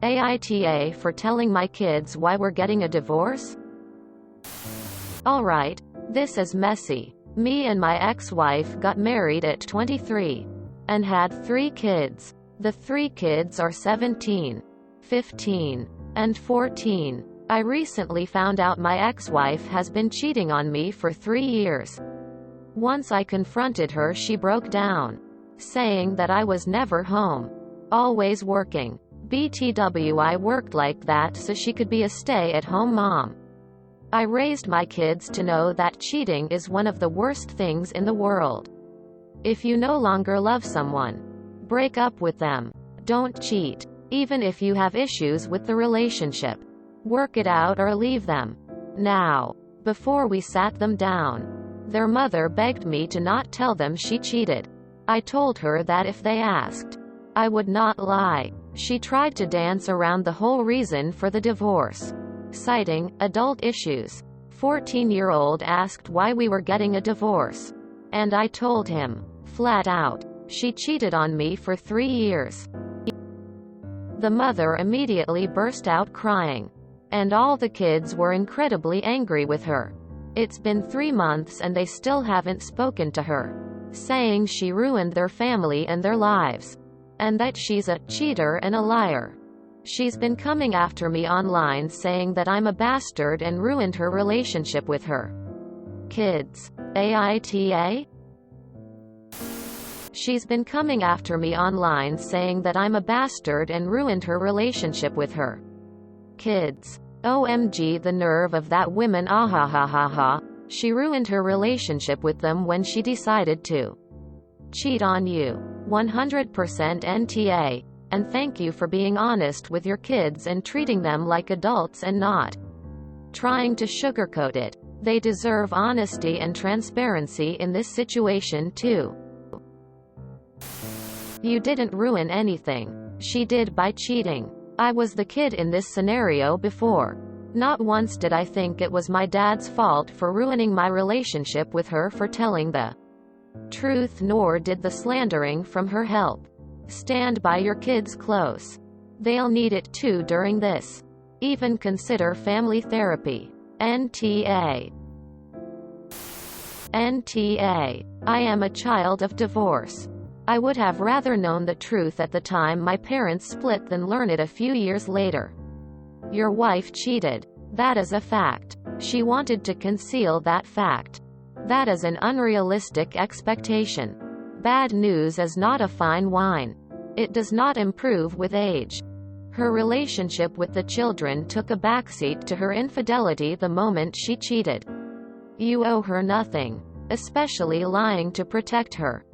AITA for telling my kids why we're getting a divorce? Alright, this is messy. Me and my ex-wife got married at 23 and had 3 kids. The 3 kids are 17, 15, and 14. I recently found out my ex-wife has been cheating on me for 3 years. Once I confronted her, she broke down, saying that I was never home, always working. BTW, I worked like that so she could be a stay-at-home mom. I raised my kids to know that cheating is one of the worst things in the world. If you no longer love someone, break up with them. Don't cheat. Even if you have issues with the relationship, work it out or leave them. Now, before we sat them down, their mother begged me to not tell them she cheated. I told her that if they asked, I would not lie. She tried to dance around the whole reason for the divorce, citing adult issues. 14-year-old asked why we were getting a divorce, and I told him, flat out, she cheated on me for 3 years. The mother immediately burst out crying, and all the kids were incredibly angry with her. It's been 3 months and they still haven't spoken to her, saying she ruined their family and their lives, and that she's a cheater and a liar. She's been coming after me online saying that I'm a bastard and ruined her relationship with her kids. AITA? She's been coming after me online saying that I'm a bastard and ruined her relationship with her kids. OMG, the nerve of that woman. Ahahahaha. She ruined her relationship with them when she decided to cheat on you. 100% NTA. And thank you for being honest with your kids and treating them like adults and not trying to sugarcoat it. They deserve honesty and transparency in this situation too. You didn't ruin anything. She did by cheating. I was the kid in this scenario before. Not once did I think it was my dad's fault for ruining my relationship with her for telling the truth, nor did the slandering from her help. Stand by your kids close. They'll need it too during this. Even consider family therapy. NTA. NTA. I am a child of divorce. I would have rather known the truth at the time my parents split than learn it a few years later. Your wife cheated. That is a fact. She wanted to conceal that fact. That is an unrealistic expectation. Bad news is not a fine wine. It does not improve with age. Her relationship with the children took a backseat to her infidelity the moment she cheated. You owe her nothing, especially lying to protect her.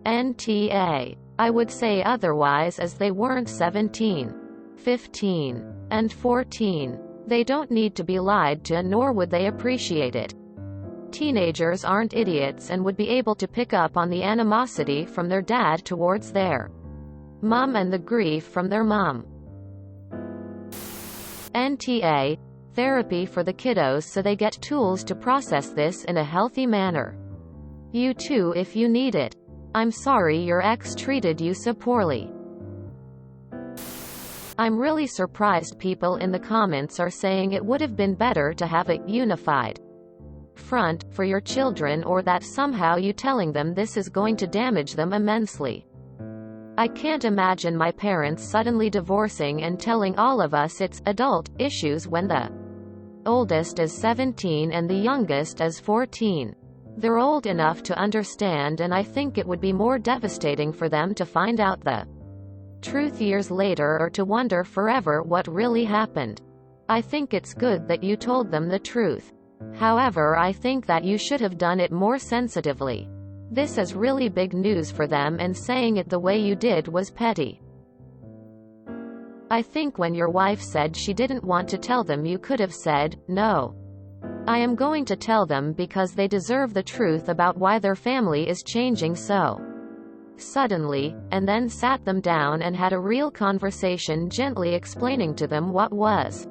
NTA. I would say otherwise, as they weren't 17, 15, and 14. They don't need to be lied to, nor would they appreciate it. Teenagers aren't idiots and would be able to pick up on the animosity from their dad towards their mom and the grief from their mom. NTA. Therapy for the kiddos so they get tools to process this in a healthy manner. You too if you need it. I'm sorry your ex treated you so poorly. I'm really surprised people in the comments are saying it would have been better to have a unified front for your children, or that somehow you telling them this is going to damage them immensely. I can't imagine my parents suddenly divorcing and telling all of us it's adult issues when the oldest is 17 and the youngest is 14. They're old enough to understand, and I think it would be more devastating for them to find out the truth years later or to wonder forever what really happened. I think it's good that you told them the truth. However, I think that you should have done it more sensitively. This is really big news for them, and saying it the way you did was petty. I think when your wife said she didn't want to tell them, you could have said, no. I am going to tell them because they deserve the truth about why their family is changing so suddenly, and then sat them down and had a real conversation, gently explaining to them what was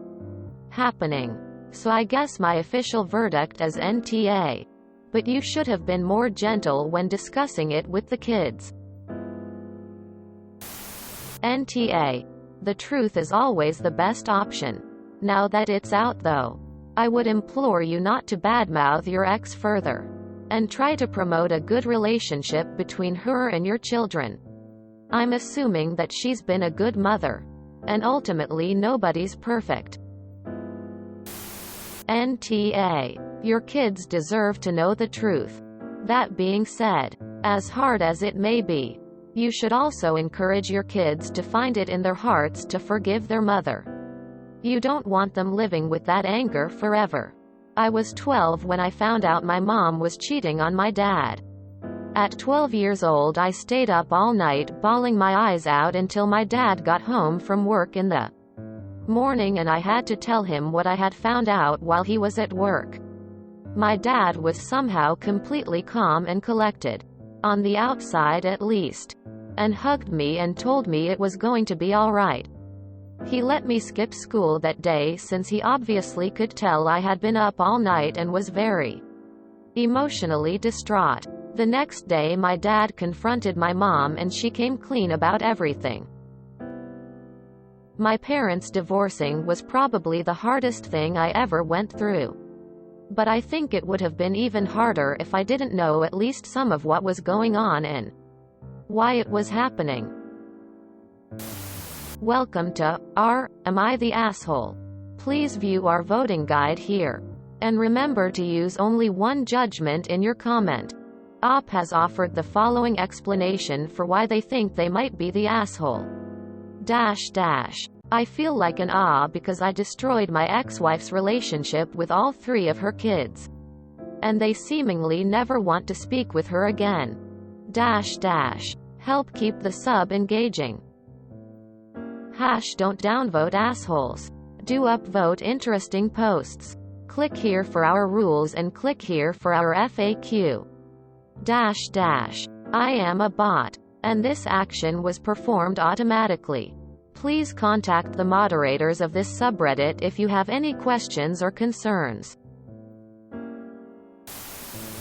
happening. So I guess my official verdict is NTA. But you should have been more gentle when discussing it with the kids. NTA. The truth is always the best option. Now that it's out though, I would implore you not to badmouth your ex further. And try to promote a good relationship between her and your children. I'm assuming that she's been a good mother. And ultimately nobody's perfect. NTA. Your kids deserve to know the truth. That being said, as hard as it may be, you should also encourage your kids to find it in their hearts to forgive their mother. You don't want them living with that anger forever. I was 12 when I found out my mom was cheating on my dad. At 12 years old, I stayed up all night bawling my eyes out until my dad got home from work in the morning, and I had to tell him what I had found out while he was at work. My dad was somehow completely calm and collected, on the outside at least, and hugged me and told me it was going to be all right. He let me skip school that day since he obviously could tell I had been up all night and was very emotionally distraught. The next day my dad confronted my mom and she came clean about everything. My parents divorcing was probably the hardest thing I ever went through. But I think it would have been even harder if I didn't know at least some of what was going on and why it was happening. Welcome to Am I the Asshole? Please view our voting guide here. And remember to use only one judgment in your comment. OP has offered the following explanation for why they think they might be the asshole. I feel like an because I destroyed my ex-wife's relationship with all 3 of her kids. And they seemingly never want to speak with her again. Help keep the sub engaging. Don't downvote assholes. Do upvote interesting posts. Click here for our rules and click here for our FAQ. I am a bot. And this action was performed automatically. Please contact the moderators of this subreddit if you have any questions or concerns.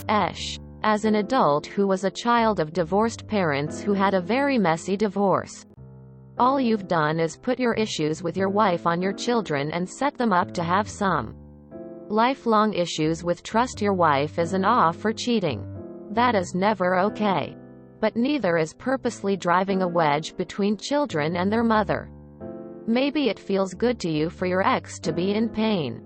As an adult who was a child of divorced parents who had a very messy divorce, all you've done is put your issues with your wife on your children and set them up to have some lifelong issues with trust your wife as an for cheating. That is never okay. But neither is purposely driving a wedge between children and their mother. Maybe it feels good to you for your ex to be in pain.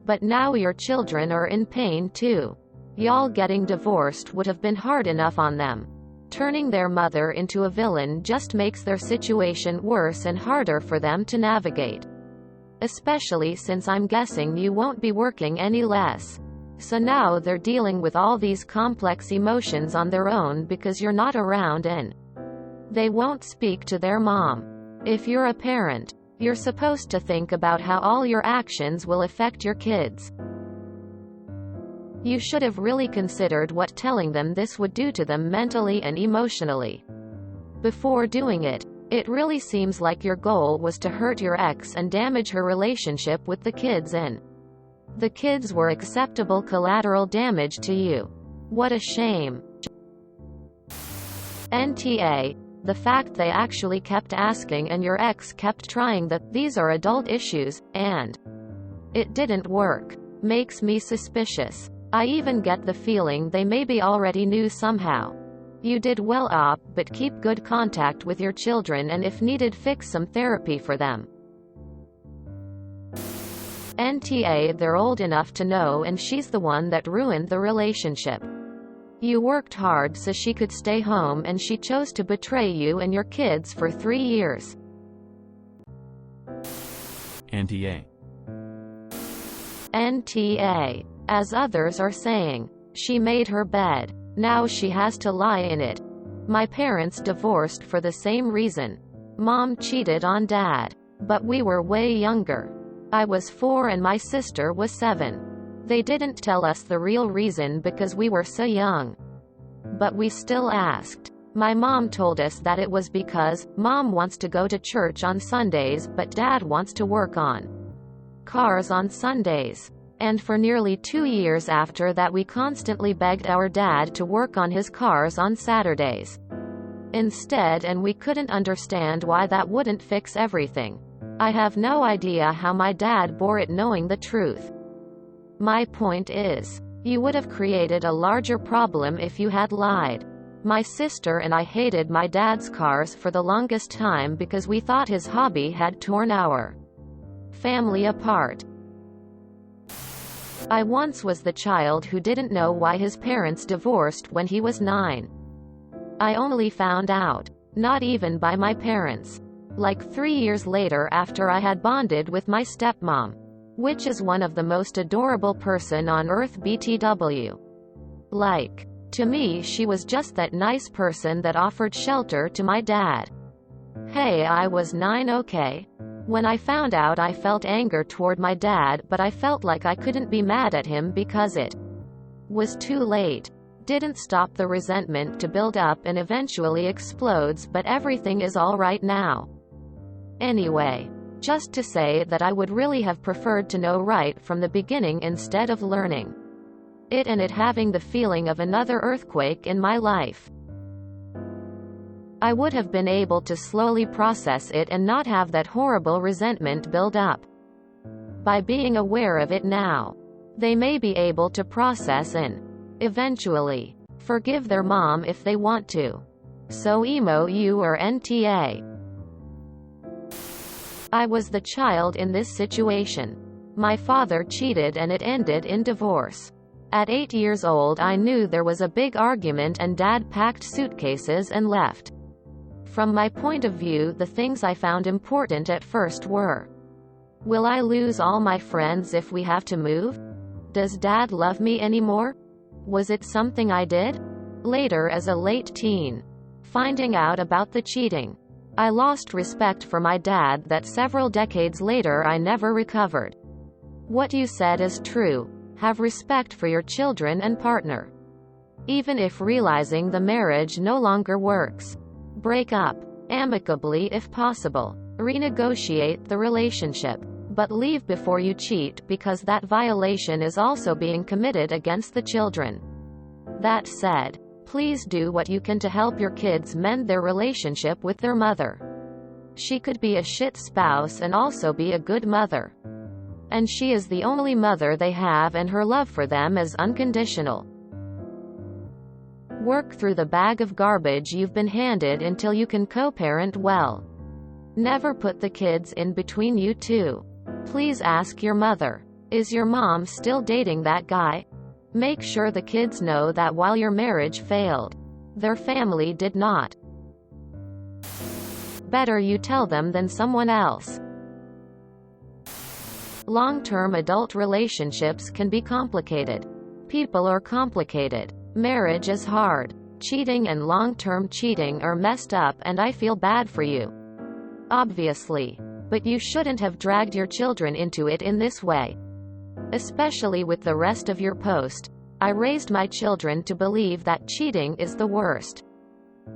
But now your children are in pain too. Y'all getting divorced would have been hard enough on them. Turning their mother into a villain just makes their situation worse and harder for them to navigate. Especially since I'm guessing you won't be working any less. So now they're dealing with all these complex emotions on their own because you're not around and they won't speak to their mom. If you're a parent, you're supposed to think about how all your actions will affect your kids. You should have really considered what telling them this would do to them mentally and emotionally. Before doing it, it really seems like your goal was to hurt your ex and damage her relationship with the kids, and the kids were acceptable collateral damage to you. What a shame. NTA. The fact they actually kept asking and your ex kept trying these are adult issues, and it didn't work, makes me suspicious. I even get the feeling they maybe already knew somehow. You did well but keep good contact with your children and if needed fix some therapy for them. NTA. They're old enough to know and she's the one that ruined the relationship. You worked hard so she could stay home and she chose to betray you and your kids for 3 years. NTA. NTA. As others are saying, she made her bed. Now she has to lie in it. My parents divorced for the same reason. Mom cheated on dad. But we were way younger. I was 4 and my sister was 7. They didn't tell us the real reason because we were so young. But we still asked. My mom told us that it was because mom wants to go to church on Sundays but dad wants to work on cars on Sundays. And for nearly 2 years after that we constantly begged our dad to work on his cars on Saturdays. instead, and we couldn't understand why that wouldn't fix everything. I have no idea how my dad bore it knowing the truth. My point is, you would have created a larger problem if you had lied. My sister and I hated my dad's cars for the longest time because we thought his hobby had torn our family apart. I once was the child who didn't know why his parents divorced when he was 9. I only found out, not even by my parents, like 3 years later after I had bonded with my stepmom, which is one of the most adorable person on earth btw. Like, to me she was just that nice person that offered shelter to my dad. Hey, I was 9, okay? When I found out, I felt anger toward my dad, but I felt like I couldn't be mad at him because it was too late. Didn't stop the resentment to build up and eventually explodes, but everything is all right now. Anyway, just to say that I would really have preferred to know right from the beginning instead of learning it and it having the feeling of another earthquake in my life. I would have been able to slowly process it and not have that horrible resentment build up. By being aware of it now, they may be able to process and, eventually, forgive their mom if they want to. So emo you or NTA. I was the child in this situation. My father cheated and it ended in divorce. At 8 years old I knew there was a big argument and dad packed suitcases and left. From my point of view, the things I found important at first were: will I lose all my friends if we have to move? Does dad love me anymore? Was it something I did? Later, as a late teen, finding out about the cheating, I lost respect for my dad that several decades later I never recovered. What you said is true. Have respect for your children and partner. Even if realizing the marriage no longer works, break up amicably if possible. Renegotiate the relationship, but leave before you cheat, because that violation is also being committed against the children. That said, please do what you can to help your kids mend their relationship with their mother. She could be a shit spouse and also be a good mother. And she is the only mother they have, and her love for them is unconditional. Work through the bag of garbage you've been handed until you can co-parent well. Never put the kids in between you two. Please ask your mother, is your mom still dating that guy? Make sure the kids know that while your marriage failed, their family did not. Better you tell them than someone else. Long-term adult relationships can be complicated. People are complicated. Marriage is hard. Cheating and long-term cheating are messed up, and I feel bad for you. Obviously. But you shouldn't have dragged your children into it in this way. Especially with the rest of your post. I raised my children to believe that cheating is the worst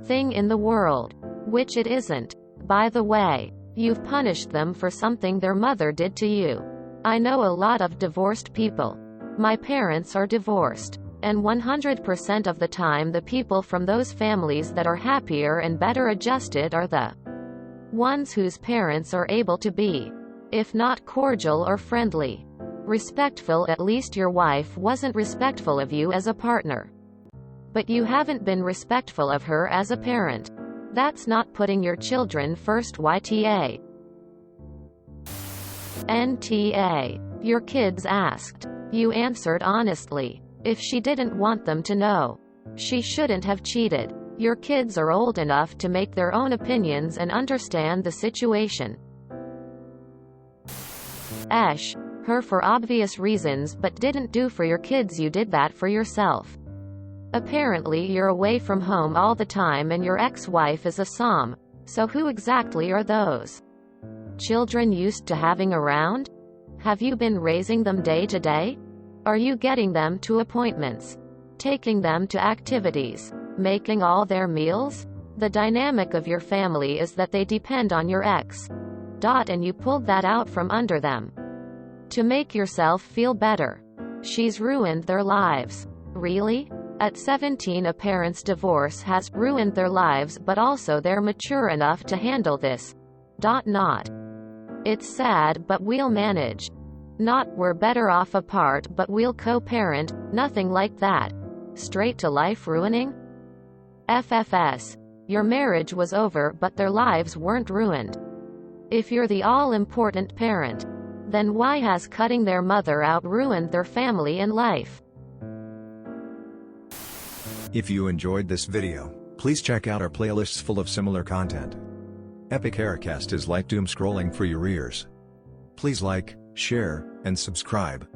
thing in the world. Which it isn't. By the way, you've punished them for something their mother did to you. I know a lot of divorced people. My parents are divorced. And 100% of the time the people from those families that are happier and better adjusted are the ones whose parents are able to be, if not cordial or friendly, respectful. At least your wife wasn't respectful of you as a partner. But you haven't been respectful of her as a parent. That's not putting your children first. YTA. NTA. Your kids asked. You answered honestly. If she didn't want them to know, she shouldn't have cheated. Your kids are old enough to make their own opinions and understand the situation. Her for obvious reasons, but didn't do for your kids. You did that for yourself. Apparently you're away from home all the time and your ex-wife is a som. So who exactly are those children used to having around? Have you been raising them day to day? Are you getting them to appointments? Taking them to activities? Making all their meals? The dynamic of your family is that they depend on your ex. And you pulled that out from under them to make yourself feel better. She's ruined their lives. Really? At 17, a parent's divorce has ruined their lives, but also they're mature enough to handle this. It's sad, but we'll manage. Not, we're better off apart, but we'll co-parent, nothing like that. Straight to life ruining? FFS. Your marriage was over, but their lives weren't ruined. If you're the all-important parent, then why has cutting their mother out ruined their family and life? If you enjoyed this video, please check out our playlists full of similar content. Epic Haircast is like doom scrolling for your ears. Please like, share, and subscribe.